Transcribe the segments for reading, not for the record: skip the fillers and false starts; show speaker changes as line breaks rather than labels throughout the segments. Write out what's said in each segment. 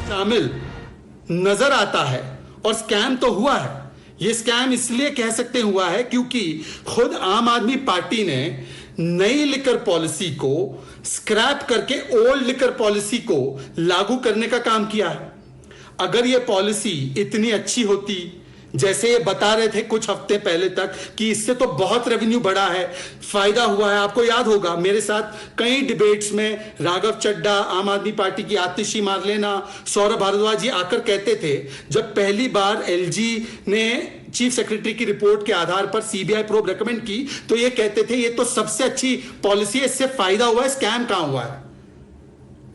शामिल नजर आता है। और स्कैम तो हुआ है। ये स्कैम इसलिए कह सकते हुआ है क्योंकि खुद आम आदमी पार्टी ने नई लिकर पॉलिसी को स्क्रैप करके ओल्ड लिकर पॉलिसी को लागू करने का काम किया है। अगर यह पॉलिसी इतनी अच्छी होती जैसे ये बता रहे थे कुछ हफ्ते पहले तक कि इससे तो बहुत रेवेन्यू बढ़ा है, फायदा हुआ है। आपको याद होगा मेरे साथ कई डिबेट्स में राघव चड्ढा, आम आदमी पार्टी की आतिशी मारलेना, सौरभ भारद्वाज जी आकर कहते थे, जब पहली बार एलजी ने चीफ सेक्रेटरी की रिपोर्ट के आधार पर सीबीआई प्रोब रेकमेंड की तो ये कहते थे ये तो सबसे अच्छी पॉलिसी है, इससे फायदा हुआ है, स्कैम कहां हुआ है।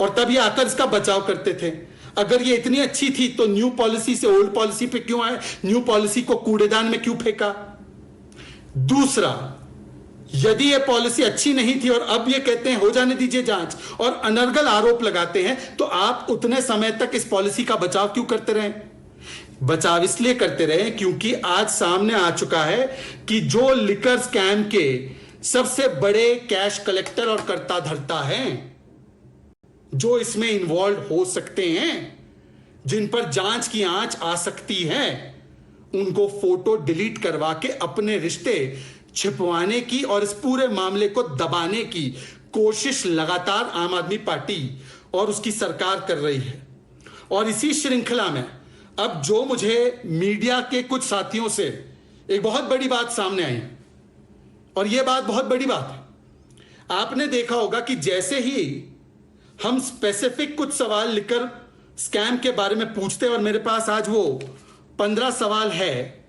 और तब ये आकर इसका बचाव करते थे। अगर ये इतनी अच्छी थी तो न्यू पॉलिसी से ओल्ड पॉलिसी पे क्यों आए, न्यू पॉलिसी को कूड़ेदान में क्यों फेंका। दूसरा, यदि ये पॉलिसी अच्छी नहीं थी और अब ये कहते हैं हो जाने दीजिए जांच और अनर्गल आरोप लगाते हैं, तो आप उतने समय तक इस पॉलिसी का बचाव क्यों करते रहे। बचाव इसलिए करते रहे क्योंकि आज सामने आ चुका है कि जो लिकर स्कैम के सबसे बड़े कैश कलेक्टर और कर्ता धर्ता हैं, जो इसमें इन्वॉल्व हो सकते हैं, जिन पर जांच की आंच आ सकती है, उनको फोटो डिलीट करवा के अपने रिश्ते छिपवाने की और इस पूरे मामले को दबाने की कोशिश लगातार आम आदमी पार्टी और उसकी सरकार कर रही है। और इसी श्रृंखला में अब जो मुझे मीडिया के कुछ साथियों से एक बहुत बड़ी बात सामने आई है, और यह बात बहुत बड़ी बात है। आपने देखा होगा कि जैसे ही हम स्पेसिफिक कुछ सवाल लिकर स्कैम के बारे में पूछते हैं, और मेरे पास आज वो 15 सवाल है,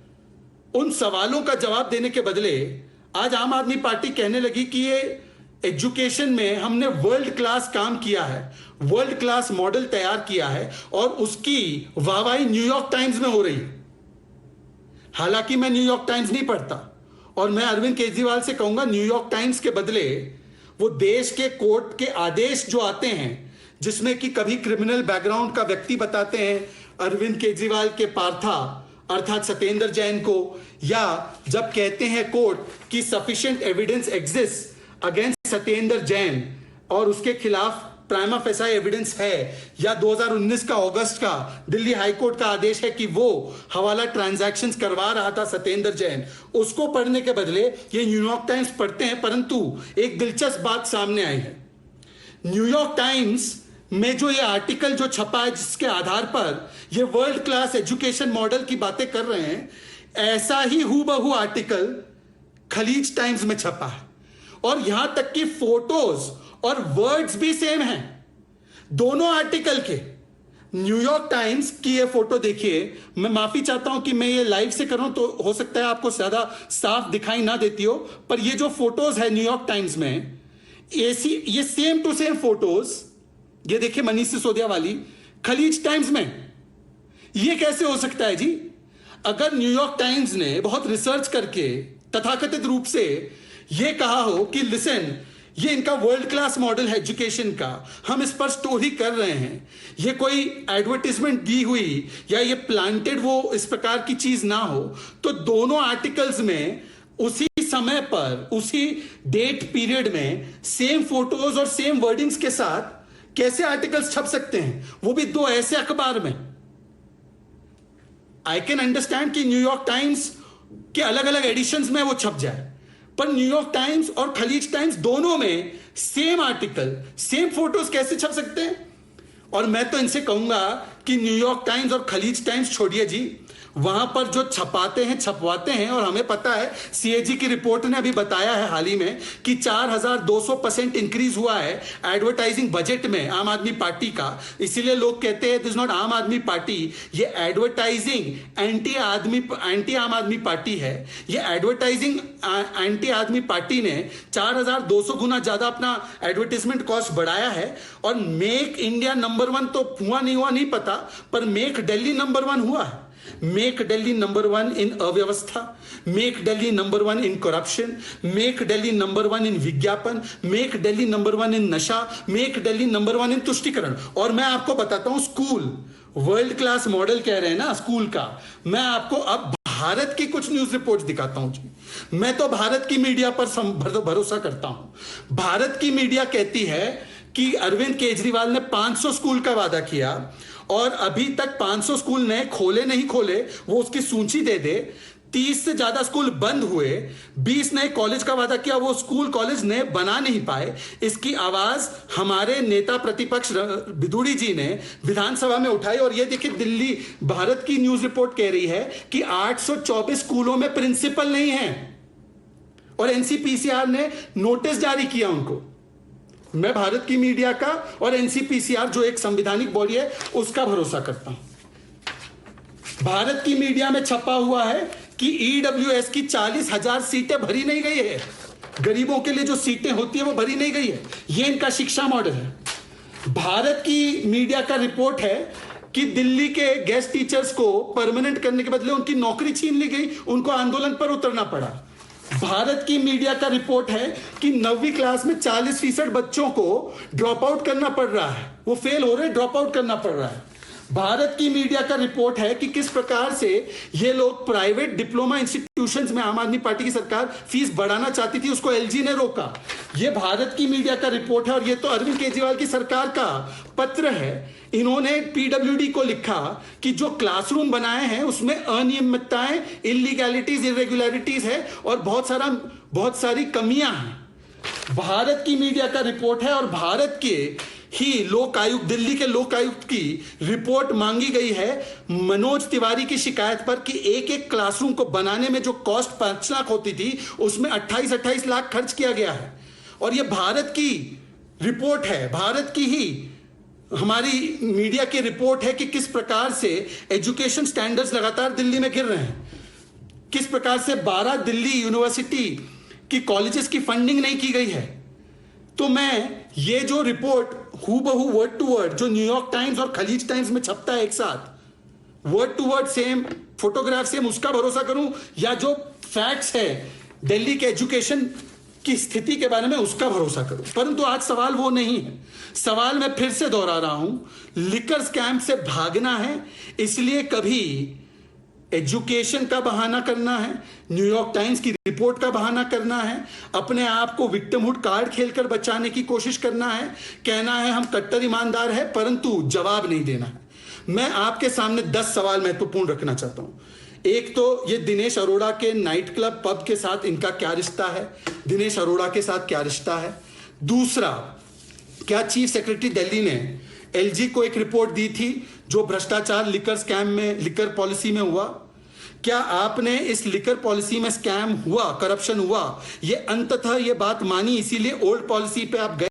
उन सवालों का जवाब देने के बदले आज आम आदमी पार्टी कहने लगी कि ये एजुकेशन में हमने वर्ल्ड क्लास काम किया है, वर्ल्ड क्लास मॉडल तैयार किया है, और उसकी वाहवाही न्यूयॉर्क टाइम्स में हो रही है। हालांकि मैं न्यूयॉर्क टाइम्स नहीं पढ़ता, और मैं अरविंद केजरीवाल से कहूंगा न्यूयॉर्क टाइम्स के बदले वो देश के कोर्ट के आदेश जो आते हैं, जिसमें कि कभी क्रिमिनल बैकग्राउंड का व्यक्ति बताते हैं अरविंद केजरीवाल के पार्था अर्थात सत्येंद्र जैन को, या जब कहते हैं कोर्ट कि sufficient evidence exist against Satyendra Jain और उसके खिलाफ प्राइमा फेसा एविडेंस है, या 2019 का अगस्त का दिल्ली हाईकोर्ट का आदेश है कि वो हवाला ट्रांजैक्शंस करवा रहा था सत्येंद्र जैन, उसको पढ़ने के बदले ये न्यूयॉर्क टाइम्स पढ़ते हैं। परंतु एक दिलचस्प बात सामने आई है, न्यूयॉर्क टाइम्स में जो ये आर्टिकल जो छपा है, जिसके आधार पर ये वर्ल्ड क्लास एजुकेशन मॉडल की बातें कर रहे हैं, ऐसा ही हूबहू आर्टिकल खलीज टाइम्स में छपा है, और यहां तक कि फोटोज और वर्ड्स भी सेम हैं दोनों आर्टिकल के। न्यूयॉर्क टाइम्स की ये फोटो देखिए, मैं माफी चाहता हूं कि मैं ये लाइव से कर रहा हूं तो हो सकता है आपको ज्यादा साफ दिखाई ना देती हो, पर ये जो फोटोज है न्यूयॉर्क टाइम्स में, ये सेम टू सेम फोटोज, ये देखिए मनीष सिसोदिया वाली खलीज टाइम्स में। ये कैसे हो सकता है जी। अगर न्यूयॉर्क टाइम्स ने बहुत रिसर्च करके तथाकथित रूप से ये कहा हो कि लिसन, ये इनका वर्ल्ड क्लास मॉडल है एजुकेशन का, हम इस पर स्टोरी कर रहे हैं, ये कोई एडवर्टाइजमेंट दी हुई या ये प्लांटेड वो इस प्रकार की चीज ना हो, तो दोनों आर्टिकल्स में उसी समय पर उसी डेट पीरियड में सेम फोटोज और सेम वर्डिंग्स के साथ कैसे आर्टिकल्स छप सकते हैं, वो भी दो ऐसे अखबार में। आई कैन अंडरस्टैंड कि न्यूयॉर्क टाइम्स के अलग अलग एडिशंस में वो छप जाए, पर न्यूयॉर्क टाइम्स और खलीज टाइम्स दोनों में सेम आर्टिकल सेम फोटोज कैसे छप सकते हैं। और मैं तो इनसे कहूंगा कि न्यूयॉर्क टाइम्स और खलीज टाइम्स छोड़िए जी, वहां पर जो छपाते हैं छपवाते हैं, और हमें पता है सीएजी की रिपोर्ट ने अभी बताया है हाल ही में कि 4200% इंक्रीज हुआ है एडवर्टाइजिंग बजट में आम आदमी पार्टी का। इसीलिए लोग कहते हैं दिस नॉट आम आदमी पार्टी, ये एडवर्टाइजिंग एंटी आम आदमी पार्टी है। ये एडवर्टाइजिंग एंटी आदमी पार्टी ने 4200 गुना ज्यादा अपना एडवर्टाइजमेंट कॉस्ट बढ़ाया है। और मेक इंडिया नंबर 1 तो हुआ नहीं पता, पर मेक दिल्ली नंबर 1 हुआ है। मेक दिल्ली नंबर 1 इन अव्यवस्था, make Delhi number 1 in corruption, make Delhi number 1 इन विज्ञापन, मेक दिल्ली नंबर 1 इन नशा, मेक दिल्ली नंबर 1 इन तुष्टिकरण। और मैं आपको बताता हूं, स्कूल वर्ल्ड क्लास मॉडल कह रहे हैं ना स्कूल का, मैं आपको अब भारत की कुछ न्यूज रिपोर्ट्स दिखाता हूं जी। मैं तो भारत की मीडिया पर भरोसा करता हूं। भारत की मीडिया कहती है कि अरविंद केजरीवाल ने 500 स्कूल का वादा किया और अभी तक 500 स्कूल नए खोले नहीं खोले, वो उसकी सूची दे दे। 30 से ज्यादा स्कूल बंद हुए, 20 नए कॉलेज का वादा किया, वो स्कूल कॉलेज नए बना नहीं पाए। इसकी आवाज हमारे नेता प्रतिपक्ष बिदुड़ी जी ने विधानसभा में उठाई। और ये देखिए, दिल्ली भारत की न्यूज रिपोर्ट कह रही है कि 824 स्कूलों में प्रिंसिपल नहीं है और एनसीपीसीआर ने नोटिस जारी किया उनको। मैं भारत की मीडिया का और एनसीपीसीआर जो एक संवैधानिक बॉडी है उसका भरोसा करता हूं। भारत की मीडिया में छपा हुआ है कि ईडब्ल्यूएस की 40,000 सीटें भरी नहीं गई है। गरीबों के लिए जो सीटें होती है वो भरी नहीं गई है। ये इनका शिक्षा मॉडल है। भारत की मीडिया का रिपोर्ट है कि दिल्ली के गेस्ट टीचर्स को परमानेंट करने के बदले उनकी नौकरी छीन ली गई, उनको आंदोलन पर उतरना पड़ा। भारत की मीडिया का रिपोर्ट है कि 9वीं क्लास में 40% बच्चों को ड्रॉप आउट करना पड़ रहा है, वो फेल हो रहे, ड्रॉप आउट करना पड़ रहा है। भारत की मीडिया का रिपोर्ट है कि किस प्रकार से ये लोग प्राइवेट डिप्लोमा इंस्टीट्यूशंस में आम आदमी पार्टी की सरकार फीस बढ़ाना चाहती थी, उसको एलजी ने रोका। ये भारत की मीडिया का रिपोर्ट है और ये तो अरविंद केजरीवाल की सरकार का पत्र है। इन्होंने पीडब्ल्यूडी को लिखा कि जो क्लासरूम बनाए हैं उसमें अनियमितताएं, इलीगैलिटीज, इरेगुलरिटीज है और बहुत सारी कमियां हैं। भारत की मीडिया का रिपोर्ट है और भारत के ही लोक आयुक्त, दिल्ली के लोक आयुक्त की रिपोर्ट मांगी गई है मनोज तिवारी की शिकायत पर कि एक एक क्लासरूम को बनाने में जो कॉस्ट 5 लाख होती थी उसमें 28 लाख खर्च किया गया है। और यह भारत की रिपोर्ट है, भारत की ही हमारी मीडिया की रिपोर्ट है कि किस प्रकार से एजुकेशन स्टैंडर्ड्स लगातार दिल्ली में गिर रहे हैं, किस प्रकार से 12 दिल्ली यूनिवर्सिटी की कॉलेजेस की फंडिंग नहीं की गई है। तो मैं ये जो रिपोर्ट हूबहू वर्ड टू वर्ड जो न्यूयॉर्क टाइम्स और खलीज टाइम्स में छपता है एक साथ, word to word same, photograph same, उसका भरोसा करूं या जो फैक्ट्स है दिल्ली के एजुकेशन की स्थिति के बारे में उसका भरोसा करूं। परंतु आज सवाल वो नहीं है। सवाल मैं फिर से दोहरा रहा हूं, लिकर स्कैम से भागना है, इसलिए कभी एजुकेशन का बहाना करना है, न्यूयॉर्क टाइम्स की रिपोर्ट का बहाना करना है, अपने आप को विक्टिमहुड कार्ड खेलकर बचाने की कोशिश करना है, कहना है हम कट्टर ईमानदार है, परंतु जवाब नहीं देना है। मैं आपके सामने 10 सवाल महत्वपूर्ण रखना चाहता हूं। एक तो ये दिनेश अरोड़ा के नाइट क्लब पब के साथ इनका क्या रिश्ता है, दिनेश अरोड़ा के साथ क्या रिश्ता है। दूसरा, क्या चीफ सेक्रेटरी दिल्ली ने एलजी को एक रिपोर्ट दी थी जो भ्रष्टाचार लिकर स्कैम में, लिकर पॉलिसी में हुआ? क्या आपने इस लिकर पॉलिसी में स्कैम हुआ, करप्शन हुआ, ये अंततः ये बात मानी, इसीलिए ओल्ड पॉलिसी पे आप गए?